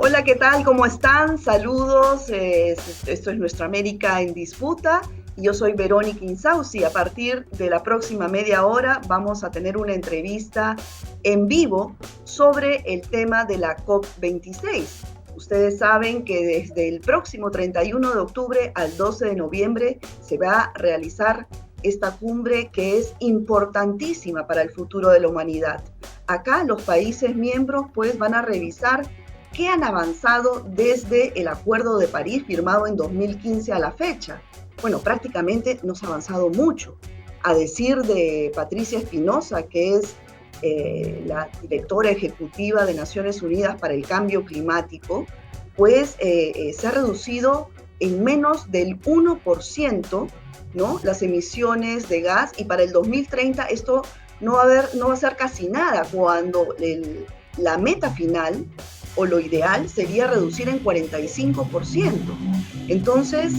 Hola, ¿qué tal? ¿Cómo están? Saludos. Esto es Nuestra América en Disputa y yo soy Verónica Insausti. A partir de la próxima media hora vamos a tener una entrevista en vivo sobre el tema de la COP26. Ustedes saben que desde el próximo 31 de octubre al 12 de noviembre se va a realizar esta cumbre que es importantísima para el futuro de la humanidad. Acá los países miembros pues van a revisar qué han avanzado desde el Acuerdo de París firmado en 2015 a la fecha. Bueno, prácticamente no se ha avanzado mucho. A decir de Patricia Espinosa, que es la directora ejecutiva de Naciones Unidas para el Cambio Climático, pues se ha reducido en menos del 1%, ¿no?, las emisiones de gas, y para el 2030 esto no va a ser casi nada, cuando la meta final o lo ideal sería reducir en 45%. Entonces,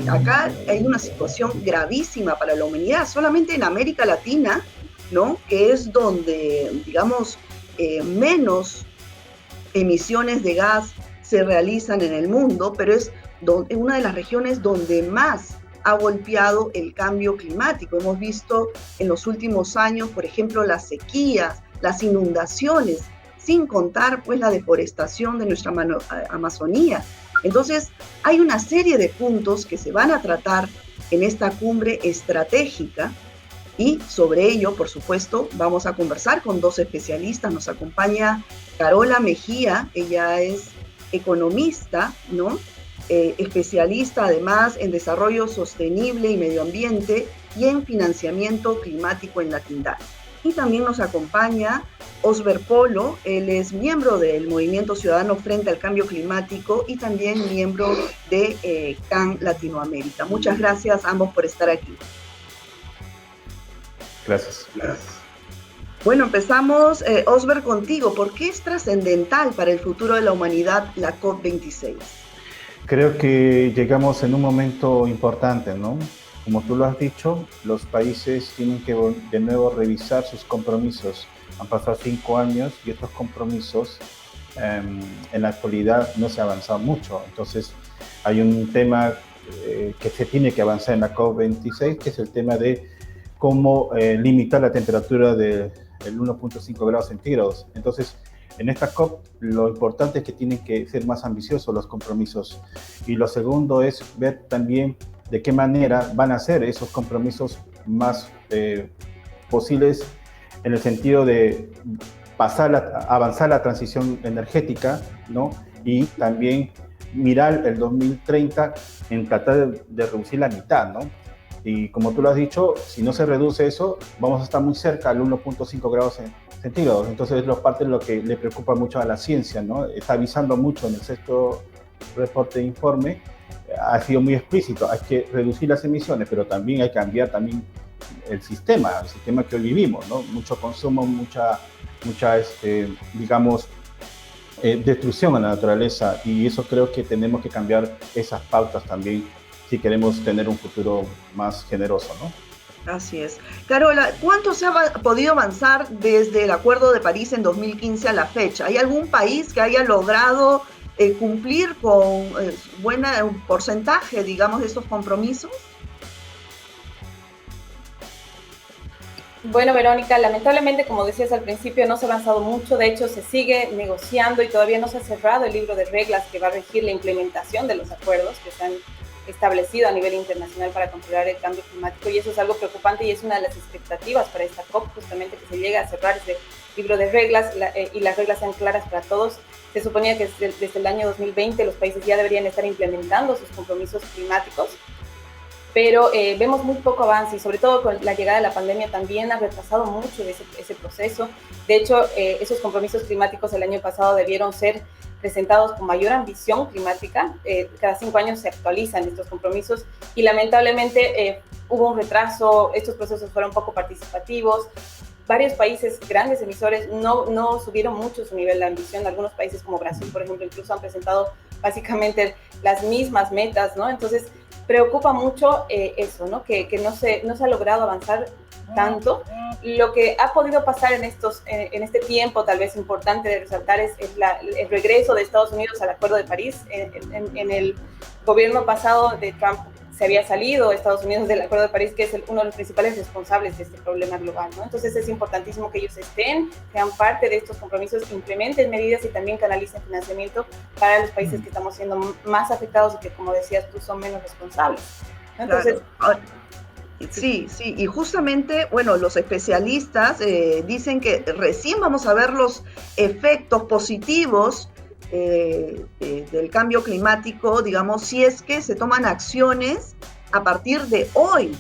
acá hay una situación gravísima para la humanidad. Solamente en América Latina, ¿no?, que es donde, digamos, menos emisiones de gas se realizan en el mundo, pero es una de las regiones donde más ha golpeado el cambio climático. Hemos visto en los últimos años, por ejemplo, las sequías, las inundaciones, sin contar pues la deforestación de nuestra Amazonía. Entonces, hay una serie de puntos que se van a tratar en esta cumbre estratégica, y sobre ello, por supuesto, vamos a conversar con dos especialistas. Nos acompaña Carola Mejía, ella es economista, ¿no?, especialista además en desarrollo sostenible y medio ambiente y en financiamiento climático en la Tindar. Y también nos acompaña Osber Polo, él es miembro del Movimiento Ciudadano Frente al Cambio Climático y también miembro de CAN Latinoamérica. Muchas gracias a ambos por estar aquí. Gracias. Bueno, empezamos, Osber, contigo. ¿Por qué es trascendental para el futuro de la humanidad la COP26? Creo que llegamos en un momento importante, ¿no? Como tú lo has dicho, los países tienen que de nuevo revisar sus compromisos. Han pasado 5 años y estos compromisos en la actualidad no se ha avanzado mucho. Entonces, hay un tema que se tiene que avanzar en la COP26, que es el tema de cómo limitar la temperatura del 1.5 grados centígrados. Entonces, en esta COP lo importante es que tienen que ser más ambiciosos los compromisos. Y lo segundo es ver también de qué manera van a ser esos compromisos más posibles, en el sentido de avanzar la transición energética, ¿no? Y también mirar el 2030 en tratar de reducir la mitad, ¿no? Y como tú lo has dicho, si no se reduce eso, vamos a estar muy cerca al 1.5 grados centígrados. Entonces, es parte de lo que le preocupa mucho a la ciencia, ¿no? Está avisando mucho en el sexto reporte de informe, ha sido muy explícito, hay que reducir las emisiones, pero también hay que cambiar también el sistema que hoy vivimos, ¿no? Mucho consumo, mucha digamos, destrucción a la naturaleza, y eso creo que tenemos que cambiar esas pautas también si queremos tener un futuro más generoso, ¿no? Así es. Carola, ¿cuánto se ha podido avanzar desde el Acuerdo de París en 2015 a la fecha? ¿Hay algún país que haya logrado cumplir con un porcentaje, digamos, de estos compromisos? Bueno, Verónica, lamentablemente, como decías al principio, no se ha avanzado mucho. De hecho, se sigue negociando y todavía no se ha cerrado el libro de reglas que va a regir la implementación de los acuerdos que se han establecido a nivel internacional para controlar el cambio climático, y eso es algo preocupante y es una de las expectativas para esta COP, justamente que se llegue a cerrar ese libro de reglas y las reglas sean claras para todos. Se suponía que desde el año 2020 los países ya deberían estar implementando sus compromisos climáticos, pero vemos muy poco avance, y sobre todo con la llegada de la pandemia también ha retrasado mucho ese proceso. De hecho, esos compromisos climáticos el año pasado debieron ser presentados con mayor ambición climática. Cada 5 años se actualizan estos compromisos y lamentablemente hubo un retraso. Estos procesos fueron poco participativos. Varios países, grandes emisores, no subieron mucho su nivel de ambición. Algunos países como Brasil, por ejemplo, incluso han presentado básicamente las mismas metas, ¿no? Entonces, preocupa mucho eso, ¿no? Que no se ha logrado avanzar tanto. Lo que ha podido pasar en este tiempo, tal vez importante de resaltar, es el regreso de Estados Unidos al Acuerdo de París. En el gobierno pasado de Trump se había salido Estados Unidos del Acuerdo de París, que es uno de los principales responsables de este problema global, ¿no? Entonces es importantísimo que ellos sean parte de estos compromisos, implementen medidas y también canalicen financiamiento para los países que estamos siendo más afectados y que, como decías tú, son menos responsables, ¿no? Entonces, claro. Sí, y justamente, bueno, los especialistas dicen que recién vamos a ver los efectos positivos del cambio climático, digamos, si es que se toman acciones a partir de hoy.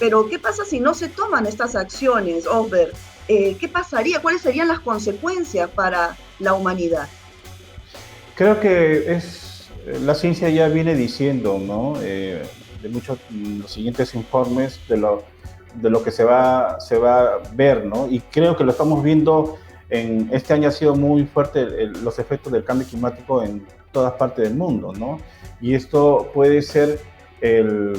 Pero, ¿qué pasa si no se toman estas acciones, Osber? ¿Qué pasaría? ¿Cuáles serían las consecuencias para la humanidad? Creo que la ciencia ya viene diciendo, ¿no? De muchos los siguientes informes de lo que se va a ver, ¿no? Y creo que lo estamos viendo. Este año ha sido muy fuerte los efectos del cambio climático en todas partes del mundo, ¿no? Y esto puede ser el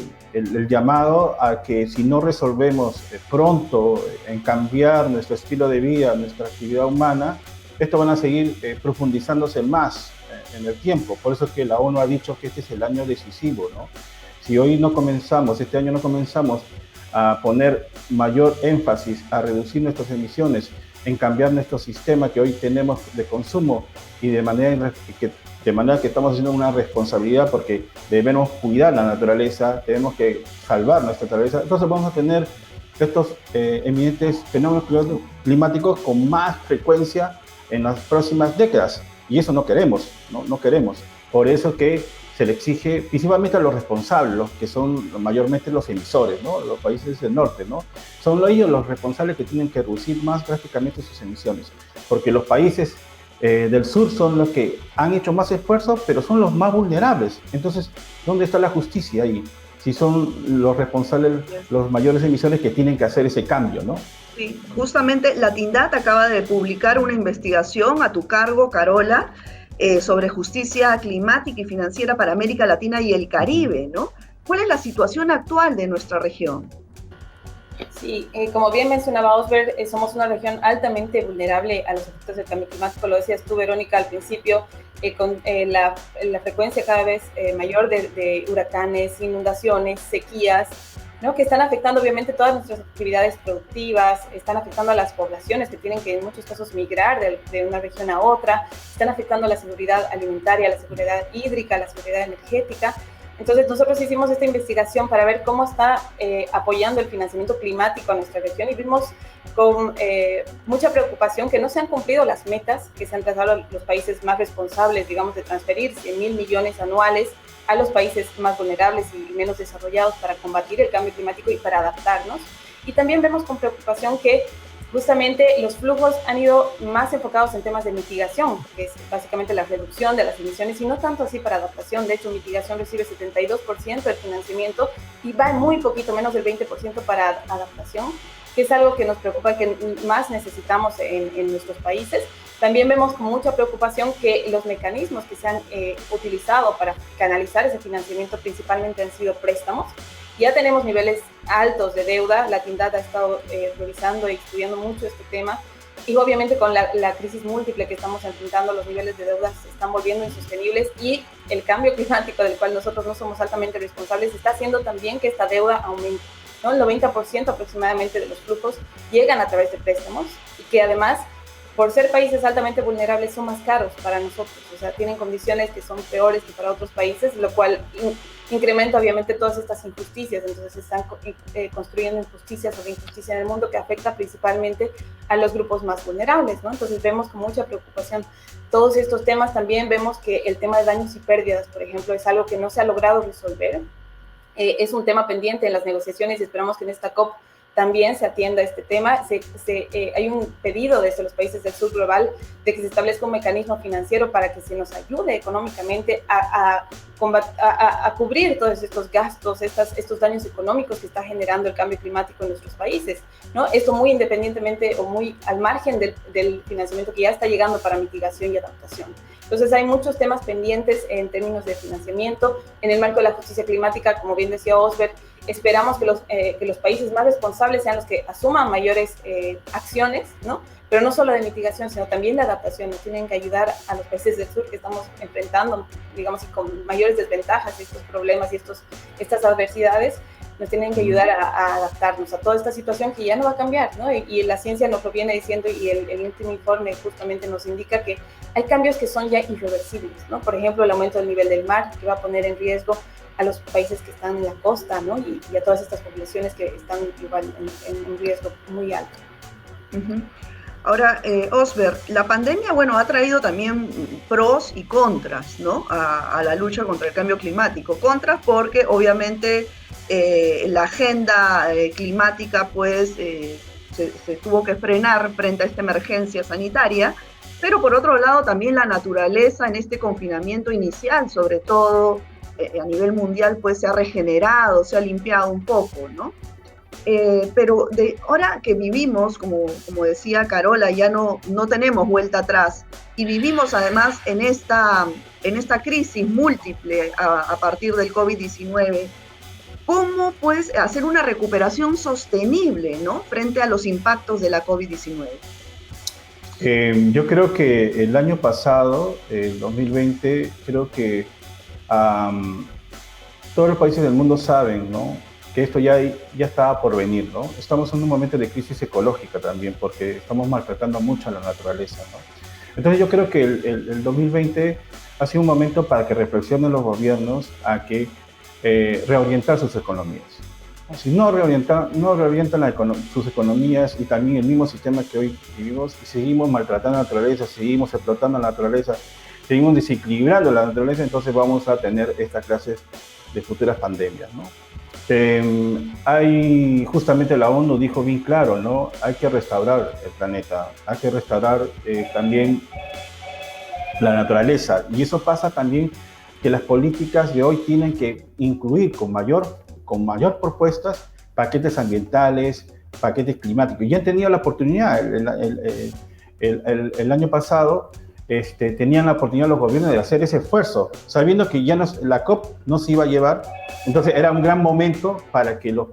llamado a que si no resolvemos pronto en cambiar nuestro estilo de vida, nuestra actividad humana, esto van a seguir profundizándose más en el tiempo. Por eso es que la ONU ha dicho que este es el año decisivo, ¿no? Si este año no comenzamos a poner mayor énfasis a reducir nuestras emisiones, en cambiar nuestro sistema que hoy tenemos de consumo y de manera que estamos haciendo una responsabilidad porque debemos cuidar la naturaleza, tenemos que salvar nuestra naturaleza, entonces vamos a tener estos eminentes fenómenos climáticos con más frecuencia en las próximas décadas y eso no queremos, no queremos. Por eso que se le exige principalmente a los responsables, los que son mayormente los emisores, ¿no? Los países del norte, ¿no? Son ellos los responsables que tienen que reducir más drásticamente sus emisiones, porque los países del sur son los que han hecho más esfuerzos, pero son los más vulnerables. Entonces, ¿dónde está la justicia ahí? Si son los responsables, los mayores emisores que tienen que hacer ese cambio, ¿no? Sí, justamente la Tindad acaba de publicar una investigación a tu cargo, Carola, sobre justicia climática y financiera para América Latina y el Caribe, ¿no? ¿Cuál es la situación actual de nuestra región? Sí, como bien mencionaba Osber, somos una región altamente vulnerable a los efectos del cambio climático. Lo decías tú, Verónica, al principio, con la frecuencia cada vez mayor de huracanes, inundaciones, sequías, ¿no? Que están afectando obviamente todas nuestras actividades productivas, están afectando a las poblaciones que tienen que en muchos casos migrar de una región a otra, están afectando a la seguridad alimentaria, a la seguridad hídrica, a la seguridad energética. Entonces nosotros hicimos esta investigación para ver cómo está apoyando el financiamiento climático a nuestra región y vimos con mucha preocupación que no se han cumplido las metas que se han trazado a los países más responsables, digamos, de transferir 100.000 millones anuales a los países más vulnerables y menos desarrollados para combatir el cambio climático y para adaptarnos. Y también vemos con preocupación que justamente los flujos han ido más enfocados en temas de mitigación, que es básicamente la reducción de las emisiones y no tanto así para adaptación. De hecho, mitigación recibe 72% del financiamiento y va muy poquito, menos del 20% para adaptación, que es algo que nos preocupa, que más necesitamos en nuestros países. También vemos con mucha preocupación que los mecanismos que se han utilizado para canalizar ese financiamiento principalmente han sido préstamos. Ya tenemos niveles altos de deuda, la Tindad ha estado revisando y estudiando mucho este tema y obviamente con la crisis múltiple que estamos enfrentando, los niveles de deuda se están volviendo insostenibles y el cambio climático del cual nosotros no somos altamente responsables está haciendo también que esta deuda aumente, ¿no? El 90% aproximadamente de los flujos llegan a través de préstamos y que además, por ser países altamente vulnerables, son más caros para nosotros, o sea, tienen condiciones que son peores que para otros países, lo cual incrementa obviamente todas estas injusticias. Entonces se están construyendo injusticias sobre injusticia en el mundo que afecta principalmente a los grupos más vulnerables, ¿no? Entonces vemos con mucha preocupación todos estos temas. También vemos que el tema de daños y pérdidas, por ejemplo, es algo que no se ha logrado resolver. Es un tema pendiente en las negociaciones y esperamos que en esta COP también se atienda este tema. Hay un pedido desde los países del sur global de que se establezca un mecanismo financiero para que se nos ayude económicamente a cubrir todos estos gastos, estos daños económicos que está generando el cambio climático en nuestros países, ¿no? Esto muy independientemente o muy al margen del financiamiento que ya está llegando para mitigación y adaptación. Entonces hay muchos temas pendientes en términos de financiamiento. En el marco de la justicia climática, como bien decía Osber, esperamos que los países más responsables sean los que asuman mayores acciones, ¿no? Pero no solo de mitigación, sino también de adaptación. Nos tienen que ayudar a los países del sur que estamos enfrentando, digamos, con mayores desventajas, estos problemas y estas adversidades. Nos tienen que ayudar a adaptarnos a toda esta situación que ya no va a cambiar, ¿no? Y la ciencia nos lo viene diciendo, y el último informe justamente nos indica que hay cambios que son ya irreversibles, ¿no? Por ejemplo, el aumento del nivel del mar, que va a poner en riesgo a los países que están en la costa, ¿no? Y a todas estas poblaciones que están igual en un riesgo muy alto. Uh-huh. Ahora, Osber, la pandemia, bueno, ha traído también pros y contras, ¿no? A la lucha contra el cambio climático. Contras porque, obviamente, la agenda climática, pues, se tuvo que frenar frente a esta emergencia sanitaria, pero por otro lado, también la naturaleza en este confinamiento inicial, sobre todo a nivel mundial, pues, se ha regenerado, se ha limpiado un poco, ¿no? Pero ahora que vivimos, como decía Carola, ya no tenemos vuelta atrás, y vivimos además en esta crisis múltiple a partir del COVID-19, ¿cómo pues hacer una recuperación sostenible, ¿no?, frente a los impactos de la COVID-19? Yo creo que el año pasado, el 2020, creo que todos los países del mundo saben, ¿no?, que esto ya estaba por venir, ¿no? Estamos en un momento de crisis ecológica también, porque estamos maltratando mucho a la naturaleza, ¿no? Entonces yo creo que el 2020 ha sido un momento para que reflexionen los gobiernos a que reorientar sus economías. Si no reorientan sus economías y también el mismo sistema que hoy vivimos, y seguimos maltratando a la naturaleza, seguimos explotando a la naturaleza, seguimos desequilibrando la naturaleza, entonces vamos a tener esta clase de futuras pandemias, ¿no? Justamente la ONU dijo bien claro, ¿no? Hay que restaurar el planeta, hay que restaurar también la naturaleza, y eso pasa también que las políticas de hoy tienen que incluir con mayor propuestas paquetes ambientales, paquetes climáticos. Ya han tenido la oportunidad el año pasado. Tenían la oportunidad los gobiernos de hacer ese esfuerzo, sabiendo que ya la COP no se iba a llevar. Entonces era un gran momento para que los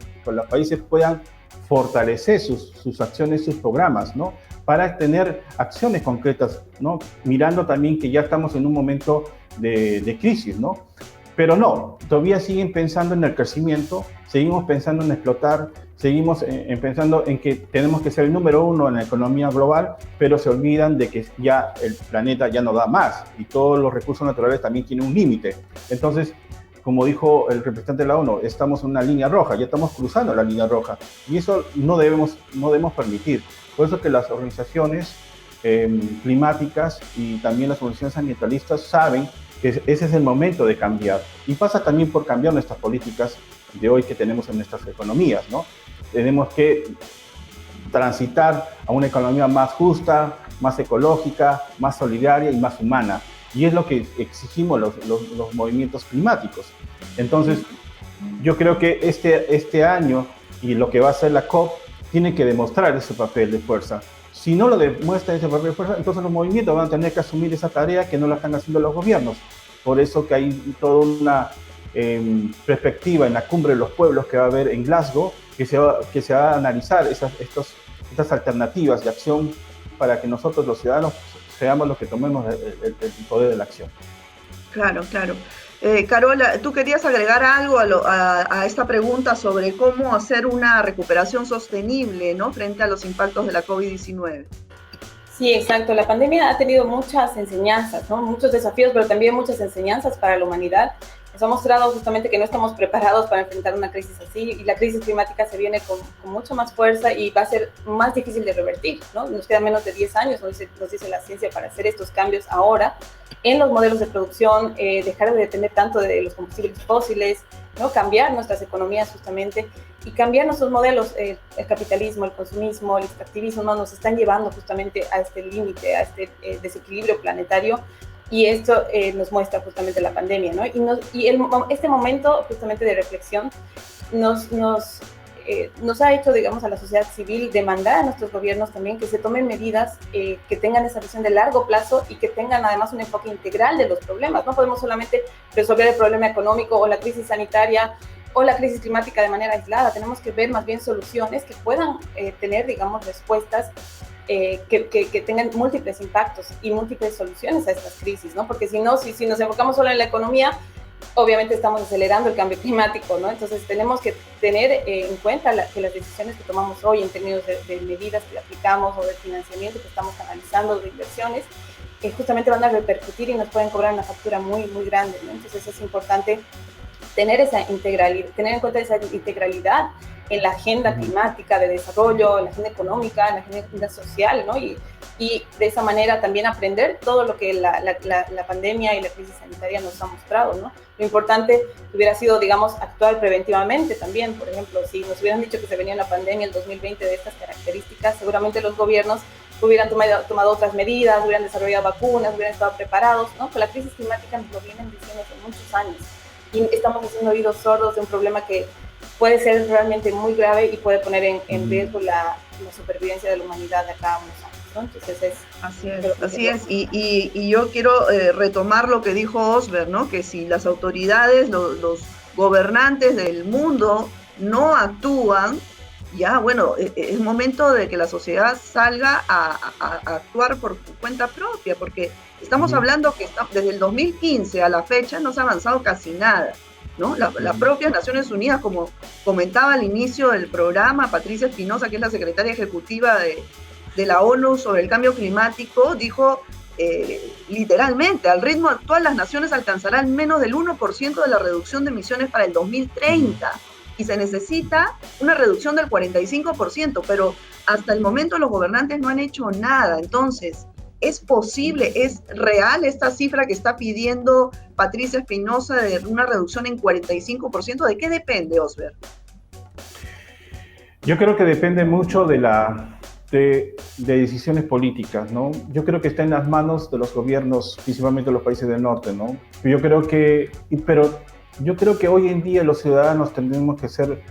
países puedan fortalecer sus acciones, sus programas, ¿no?, para tener acciones concretas, ¿no?, mirando también que ya estamos en un momento de crisis, ¿no? Pero no, todavía siguen pensando en el crecimiento, seguimos pensando en explotar, seguimos pensando en que tenemos que ser el número uno en la economía global, pero se olvidan de que ya el planeta ya no da más y todos los recursos naturales también tienen un límite. Entonces, como dijo el representante de la ONU, estamos en una línea roja, ya estamos cruzando la línea roja, y eso no debemos permitir. Por eso que las organizaciones climáticas y también las organizaciones ambientalistas saben que ese es el momento de cambiar, y pasa también por cambiar nuestras políticas de hoy que tenemos en nuestras economías, ¿no? Tenemos que transitar a una economía más justa, más ecológica, más solidaria y más humana, y es lo que exigimos los movimientos climáticos. Entonces, yo creo que este año y lo que va a ser la COP tiene que demostrar ese papel de fuerza. Si no lo demuestra ese papel de fuerza, entonces los movimientos van a tener que asumir esa tarea que no la están haciendo los gobiernos. Por eso que hay toda una perspectiva en la cumbre de los pueblos que va a haber en Glasgow, que se va a analizar estas alternativas de acción para que nosotros los ciudadanos seamos los que tomemos el poder de la acción. Claro, claro. Carola, ¿tú querías agregar algo a esta pregunta sobre cómo hacer una recuperación sostenible, ¿no?, frente a los impactos de la COVID-19? Sí, exacto. La pandemia ha tenido muchas enseñanzas, ¿no?, muchos desafíos, pero también muchas enseñanzas para la humanidad. Nos ha mostrado justamente que no estamos preparados para enfrentar una crisis así, y la crisis climática se viene con mucha más fuerza y va a ser más difícil de revertir, ¿no? Nos quedan menos de 10 años, nos dice la ciencia, para hacer estos cambios ahora en los modelos de producción, dejar de depender tanto de los combustibles fósiles, ¿no?, cambiar nuestras economías justamente y cambiar nuestros modelos. El capitalismo, el consumismo, el extractivismo, ¿no?, nos están llevando justamente a este límite, a este desequilibrio planetario. Y esto nos muestra justamente la pandemia, ¿no? Este momento justamente de reflexión nos ha hecho, digamos, a la sociedad civil demandar a nuestros gobiernos también que se tomen medidas que tengan esa visión de largo plazo y que tengan además un enfoque integral de los problemas. No podemos solamente resolver el problema económico o la crisis sanitaria o la crisis climática de manera aislada. Tenemos que ver más bien soluciones que puedan tener, digamos, respuestas que tengan múltiples impactos y múltiples soluciones a estas crisis, ¿no? Porque si no, si nos enfocamos solo en la economía, obviamente estamos acelerando el cambio climático, ¿no? Entonces tenemos que tener en cuenta que las decisiones que tomamos hoy en términos de medidas que aplicamos o de financiamiento que estamos canalizando, de inversiones, justamente van a repercutir y nos pueden cobrar una factura muy, muy grande, ¿no? Entonces es importante tener esa integralidad, tener en cuenta esa integralidad en la agenda climática de desarrollo, en la agenda económica, en la agenda social, ¿no? Y de esa manera también aprender todo lo que la pandemia y la crisis sanitaria nos ha mostrado, ¿no? Lo importante hubiera sido, digamos, actuar preventivamente también. Por ejemplo, si nos hubieran dicho que se venía una pandemia en 2020 de estas características, seguramente los gobiernos hubieran tomado otras medidas, hubieran desarrollado vacunas, hubieran estado preparados, ¿no? Con la crisis climática nos lo vienen diciendo hace muchos años y estamos haciendo oídos sordos de un problema que puede ser realmente muy grave y puede poner en riesgo la supervivencia de la humanidad de acá a unos años, ¿no? Entonces así es. Y yo quiero retomar lo que dijo Osber, ¿no? Que si las autoridades, los gobernantes del mundo no actúan, ya, bueno, es momento de que la sociedad salga a actuar por cuenta propia, porque estamos hablando que desde el 2015 a la fecha no se ha avanzado casi nada, ¿no? La propia Naciones Unidas, como comentaba al inicio del programa, Patricia Espinosa, que es la secretaria ejecutiva de la ONU sobre el cambio climático, dijo literalmente, al ritmo actual las naciones alcanzarán menos del 1% de la reducción de emisiones para el 2030. Y se necesita una reducción del 45%, pero hasta el momento los gobernantes no han hecho nada. Entonces, ¿es posible, es real esta cifra que está pidiendo Patricia Espinosa de una reducción en 45%? ¿De qué depende, Osber? Yo creo que depende mucho de decisiones políticas, ¿no? Yo creo que está en las manos de los gobiernos, principalmente de los países del norte, ¿no? Yo creo que hoy en día los ciudadanos tenemos que ser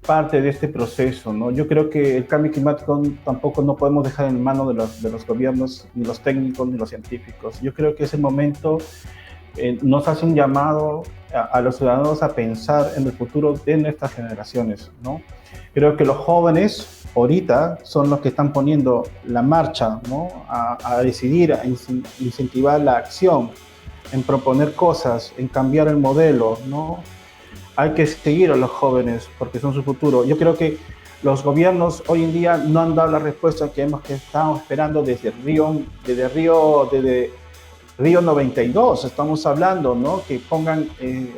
parte de este proceso, ¿no? Yo creo que el cambio climático tampoco no podemos dejar en manos de los gobiernos, ni los técnicos, ni los científicos. Yo creo que ese momento nos hace un llamado a los ciudadanos a pensar en el futuro de nuestras generaciones, ¿no? Creo que los jóvenes ahorita son los que están poniendo la marcha, ¿no? A decidir, a incentivar la acción, en proponer cosas, en cambiar el modelo, ¿no? Hay que seguir a los jóvenes porque son su futuro. Yo creo que los gobiernos hoy en día no han dado la respuesta que estamos esperando desde Río 92. Estamos hablando, ¿no? Que pongan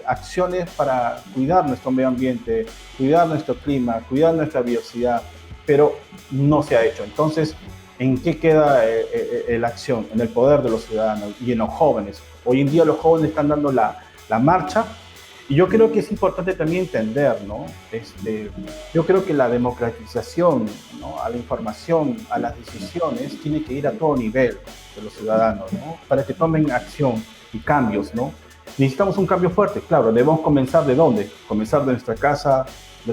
acciones para cuidar nuestro medio ambiente, cuidar nuestro clima, cuidar nuestra biodiversidad, pero no se ha hecho. Entonces, ¿en qué queda la acción? En el poder de los ciudadanos y en los jóvenes. Hoy en día los jóvenes están dando la marcha y yo creo que es importante también entender, ¿no? Yo creo que la democratización, ¿no? A la información, a las decisiones, tiene que ir a todo nivel de los ciudadanos, ¿no? Para que tomen acción y cambios, ¿no? Necesitamos un cambio fuerte, claro. Debemos comenzar ¿de dónde? Comenzar de nuestra casa,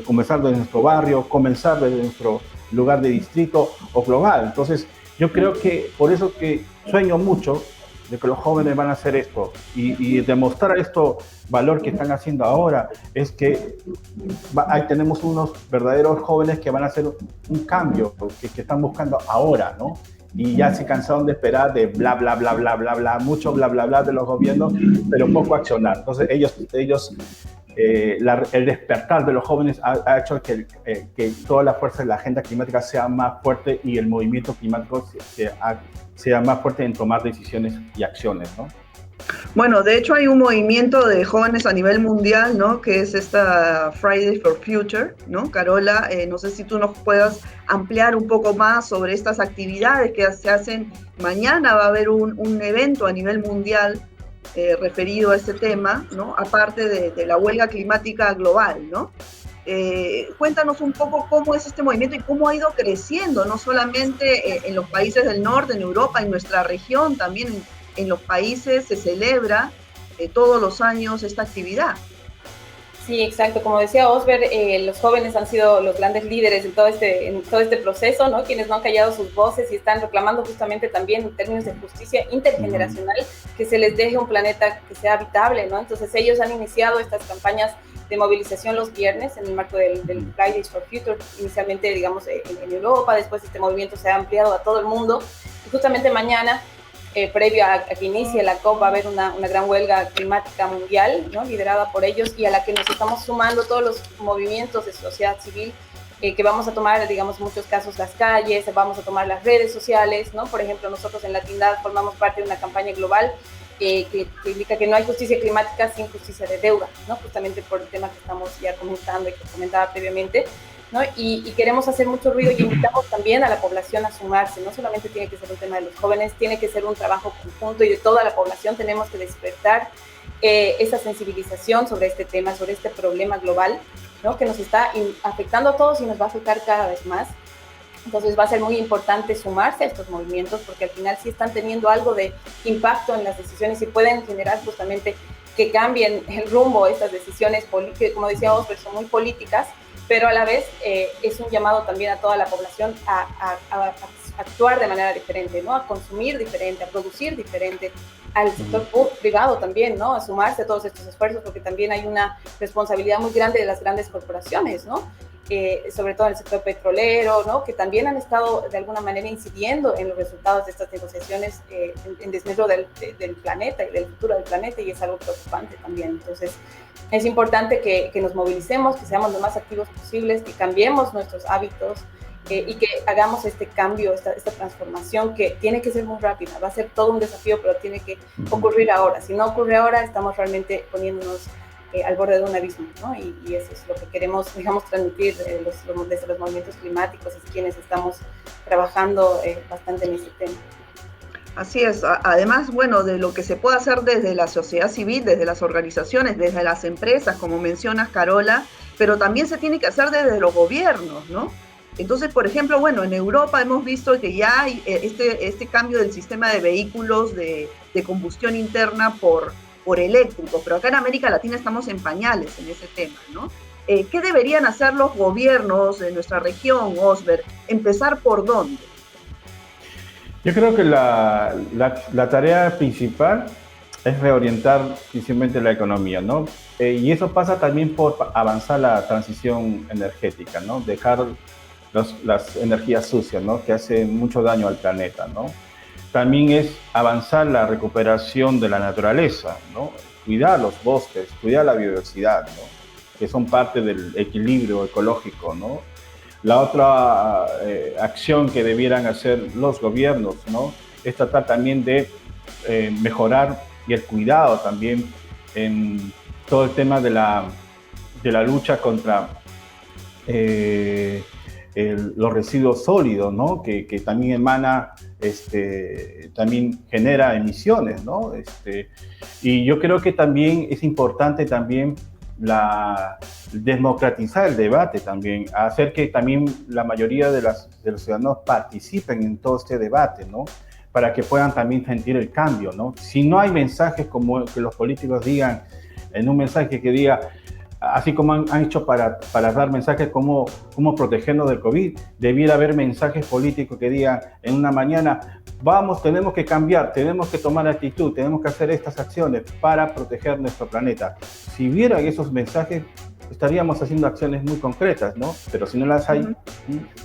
comenzar de nuestro barrio, comenzar de nuestro lugar de distrito o global. Entonces, yo creo que por eso que sueño mucho de que los jóvenes van a hacer esto y demostrar esto valor que están haciendo ahora es que ahí tenemos unos verdaderos jóvenes que van a hacer un cambio que están buscando ahora, ¿no? Y ya se cansaron de esperar de bla, bla, bla, bla, bla, bla, mucho bla, bla, bla de los gobiernos, pero poco accionar. Entonces el despertar de los jóvenes ha hecho que toda la fuerza de la agenda climática sea más fuerte y el movimiento climático sea más fuerte en tomar decisiones y acciones, ¿no? Bueno, de hecho hay un movimiento de jóvenes a nivel mundial, ¿no? Que es esta Fridays for Future, ¿no? Carola, no sé si tú nos puedas ampliar un poco más sobre estas actividades que se hacen. Mañana va a haber un evento a nivel mundial referido a este tema, ¿no? Aparte de la huelga climática global, ¿no? Cuéntanos un poco cómo es este movimiento y cómo ha ido creciendo, no solamente en los países del norte, en Europa, en nuestra región, también en los países se celebra todos los años esta actividad. Sí, exacto. Como decía Osber, los jóvenes han sido los grandes líderes en todo este proceso, ¿no? Quienes no han callado sus voces y están reclamando justamente también en términos de justicia intergeneracional que se les deje un planeta que sea habitable, ¿no? Entonces ellos han iniciado estas campañas de movilización los viernes en el marco del Fridays for Future, inicialmente, digamos, en Europa, después este movimiento se ha ampliado a todo el mundo, y justamente mañana, previo a que inicie la COP, va a haber una gran huelga climática mundial, ¿no?, liderada por ellos, y a la que nos estamos sumando todos los movimientos de sociedad civil, que vamos a tomar, digamos, en muchos casos las calles, vamos a tomar las redes sociales, ¿no? Por ejemplo, nosotros en Latindad formamos parte de una campaña global que indica que no hay justicia climática sin justicia de deuda, ¿no? Justamente por el tema que estamos ya comentando y que comentaba previamente, ¿no? Y queremos hacer mucho ruido y invitamos también a la población a sumarse. No solamente tiene que ser un tema de los jóvenes, tiene que ser un trabajo conjunto y de toda la población. Tenemos que despertar esa sensibilización sobre este tema, sobre este problema global, ¿no?, que nos está afectando a todos y nos va a afectar cada vez más. Entonces va a ser muy importante sumarse a estos movimientos, porque al final sí están teniendo algo de impacto en las decisiones y pueden generar justamente que cambien el rumbo de estas decisiones, que, como decíamos, pues son muy políticas, pero a la vez es un llamado también a toda la población a actuar de manera diferente, ¿no?, a consumir diferente, a producir diferente, al sector privado también, ¿no?, a sumarse a todos estos esfuerzos, porque también hay una responsabilidad muy grande de las grandes corporaciones, ¿no?, sobre todo en el sector petrolero, ¿no?, que también han estado de alguna manera incidiendo en los resultados de estas negociaciones en desmedro del planeta y del futuro del planeta, y es algo preocupante también. Entonces es importante que nos movilicemos, que seamos lo más activos posibles, que cambiemos nuestros hábitos, y que hagamos este cambio, esta transformación que tiene que ser muy rápida. Va a ser todo un desafío, pero tiene que ocurrir ahora. Si no ocurre ahora, estamos realmente poniéndonos al borde de un abismo, ¿no? Y eso es lo que queremos, digamos, transmitir desde los movimientos climáticos, y quienes estamos trabajando bastante en este tema. Así es. Además, bueno, de lo que se puede hacer desde la sociedad civil, desde las organizaciones, desde las empresas, como mencionas, Carola, pero también se tiene que hacer desde los gobiernos, ¿no? Entonces, por ejemplo, bueno, en Europa hemos visto que ya hay este cambio del sistema de vehículos de combustión interna por eléctricos, pero acá en América Latina estamos en pañales en ese tema, ¿no? ¿Qué deberían hacer los gobiernos de nuestra región, Osber? ¿Empezar por dónde? Yo creo que la tarea principal es reorientar principalmente la economía, ¿no? Y eso pasa también por avanzar la transición energética, ¿no? Dejar las energías sucias, ¿no?, que hacen mucho daño al planeta, ¿no? También es avanzar la recuperación de la naturaleza, ¿no? Cuidar los bosques, cuidar la biodiversidad, ¿no?, que son parte del equilibrio ecológico, ¿no? La otra acción que debieran hacer los gobiernos, ¿no?, es tratar también de mejorar y el cuidado también en todo el tema de la lucha contra los residuos sólidos, ¿no?, que también emana, también genera emisiones, ¿no? Y yo creo que también es importante también democratizar el debate también, hacer que también la mayoría de los ciudadanos participen en todo este debate, ¿no?, para que puedan también sentir el cambio, ¿no? Si no hay mensajes como que los políticos digan, en un mensaje que diga, así como han hecho para dar mensajes como protegernos del COVID, debiera haber mensajes políticos que digan en una mañana, tenemos que cambiar, tenemos que tomar actitud, tenemos que hacer estas acciones para proteger nuestro planeta. Si vieran esos mensajes, estaríamos haciendo acciones muy concretas, ¿no? Pero si no las hay,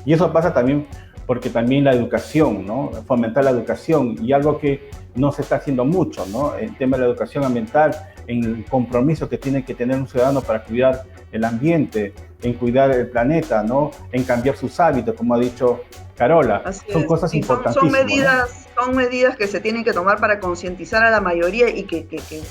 y eso pasa también porque también la educación, ¿no?, fomentar la educación, y algo que no se está haciendo mucho, ¿no?, el tema de la educación ambiental, en el compromiso que tiene que tener un ciudadano para cuidar el ambiente, en cuidar el planeta, ¿no?, en cambiar sus hábitos, como ha dicho Carola. Son cosas importantísimas. Son medidas que se tienen que tomar para concientizar a la mayoría y que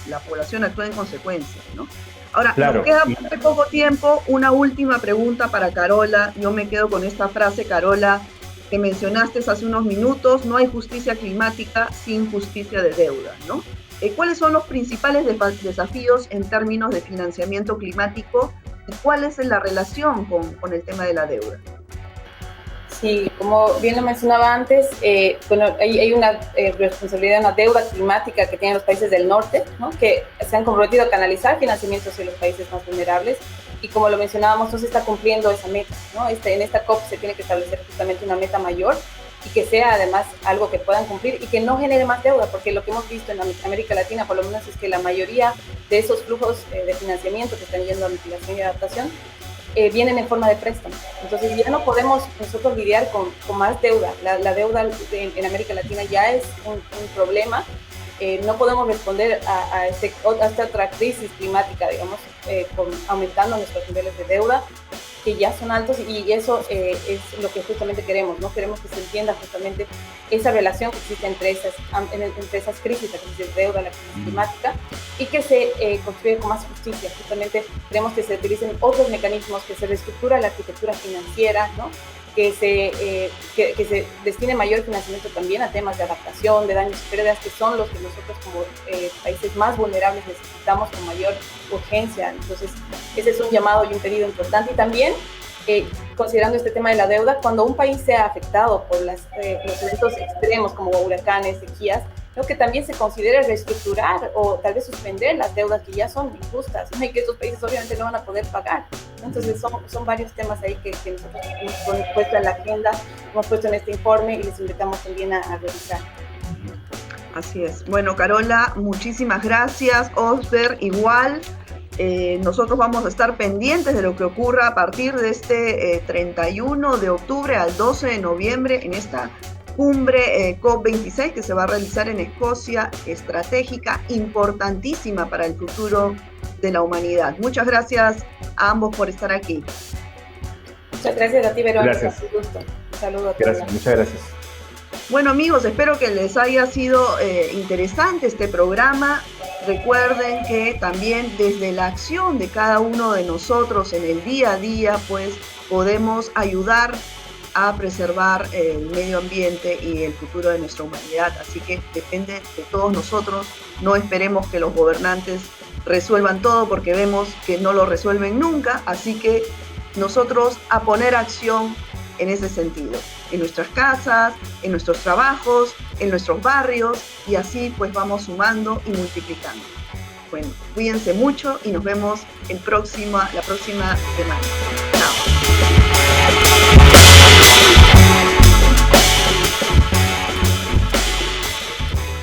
la población actúe en consecuencia, ¿no? Ahora, claro, nos queda muy poco tiempo. Una última pregunta para Carola. Yo me quedo con esta frase, Carola, que mencionaste hace unos minutos: no hay justicia climática sin justicia de deuda, ¿no? ¿Cuáles son los principales desafíos en términos de financiamiento climático y cuál es la relación con el tema de la deuda? Sí, como bien lo mencionaba antes, bueno, hay una responsabilidad, una deuda climática que tienen los países del norte, ¿no?, que se han comprometido a canalizar financiamiento hacia los países más vulnerables, y como lo mencionábamos, no se está cumpliendo esa meta, ¿no? En esta COP se tiene que establecer justamente una meta mayor, y que sea además algo que puedan cumplir y que no genere más deuda, porque lo que hemos visto en América Latina, por lo menos, es que la mayoría de esos flujos de financiamiento que están yendo a mitigación y adaptación vienen en forma de préstamo. Entonces ya no podemos nosotros lidiar con más deuda. La deuda en América Latina ya es un problema. No podemos responder a esta otra crisis climática, digamos, aumentando nuestros niveles de deuda, que ya son altos, y eso es lo que justamente queremos, ¿no? Queremos que se entienda justamente esa relación que existe entre esas crisis, la crisis de deuda, la crisis climática, y que se construya con más justicia. Justamente queremos que se utilicen otros mecanismos, que se reestructura la arquitectura financiera, ¿no? Que se destine mayor financiamiento también a temas de adaptación, de daños y pérdidas, que son los que nosotros como países más vulnerables necesitamos con mayor urgencia. Entonces, ese es un llamado y un pedido importante. Y también, considerando este tema de la deuda, cuando un país sea afectado por los eventos extremos como huracanes, sequías, creo que también se considere reestructurar o tal vez suspender las deudas que ya son injustas, ¿no? Y que estos países obviamente no van a poder pagar. Entonces son varios temas ahí que nosotros hemos puesto en la agenda, hemos puesto en este informe y les invitamos también a revisar. Así es. Bueno, Carola, muchísimas gracias. Osber, igual. Nosotros vamos a estar pendientes de lo que ocurra a partir de este 31 de octubre al 12 de noviembre en esta cumbre COP26 que se va a realizar en Escocia, estratégica, importantísima para el futuro de la humanidad. Muchas gracias a ambos por estar aquí. Muchas gracias a ti, Verónica. Gracias. Un gusto. Un saludo a todos. Gracias, muchas gracias. Bueno, amigos, espero que les haya sido interesante este programa. Recuerden que también desde la acción de cada uno de nosotros en el día a día, pues podemos ayudar a preservar el medio ambiente y el futuro de nuestra humanidad. Así que depende de todos nosotros. No esperemos que los gobernantes resuelvan todo, porque vemos que no lo resuelven nunca. Así que nosotros a poner acción en ese sentido, en nuestras casas, en nuestros trabajos, en nuestros barrios, y así pues vamos sumando y multiplicando. Bueno, cuídense mucho y nos vemos la próxima semana. Chao.